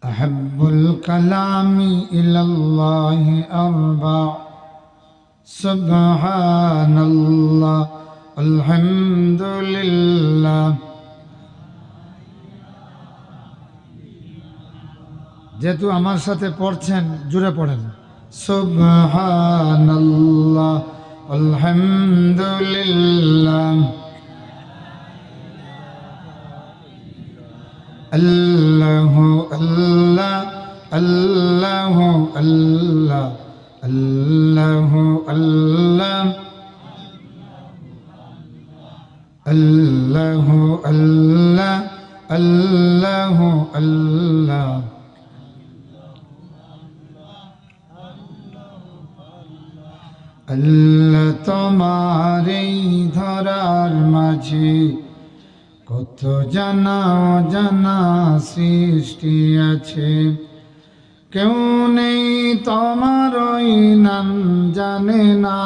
আহাব্বুল কালামি ইলাল্লাহি আরবা সুবহানাল্লাহ আলহামদুলিল্লাহ। যেহেতু আমার সাথে পড়ছেন, জুড়ে পড়েন সুবহানাল্লাহ আলহামদুলিল্লাহ আল্লাহু আল্লাহ আল্লাহু আল্লাহ আল্লাহু আল্লাহ আল্লাহু আল্লাহ আল্লাহু আল্লাহ। আল্লাহ তোমার এই ধরার মাঝে কত জানা অজানা সৃষ্টি আছে, কেউ নেই তোমার ওই নাম জানে না,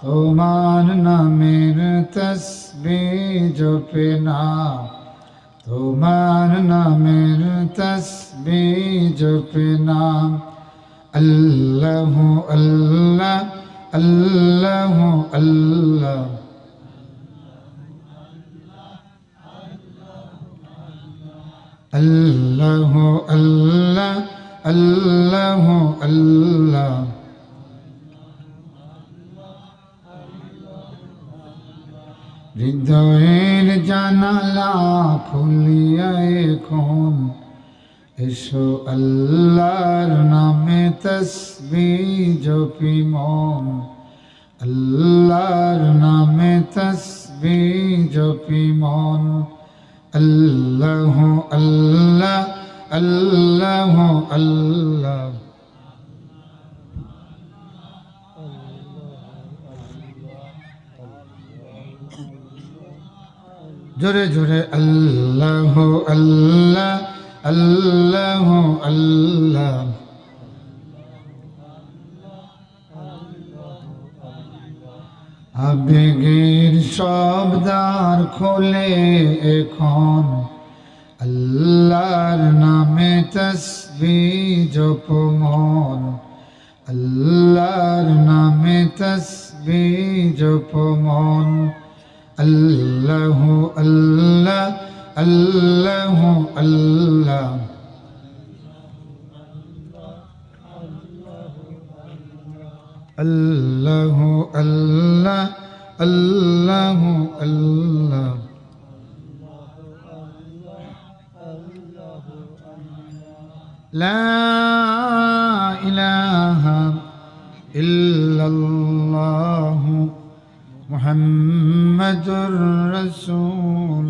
তোমার নামের তসবিহ জপে না, তোমার নামের তসবিহ জপে না। আল্লাহু আল্লাহ আল্লাহু আল্লাহ আল্লাহু আল্লাহ আল্লাহু আল্লাহ। হৃদয়ের জানালা খুলিয়া এখন এসো আল্লাহর নামে তসবিহ জপি মন, আল্লাহর নামে তসবিহ জপি মন। আল্লাহু আল্লাহ আল্লাহু আল্লাহ জোরে জোরে আল্লাহু আল্লাহ আল্লাহু আল্লাহ। আবেগের সব দ্বার খোলে এখন, আল্লাহর নামে তসবিহ জপ মন, আল্লাহর নামে তসবিহ জপ মন। আল্লাহু আল্লাহ আল্লাহু আল্লাহ আল্লাহু আল্লাহ আল্লাহু আল্লাহ। লা ইলাহা ইল্লাল্লাহু মুহাম্মাদুর রাসূল।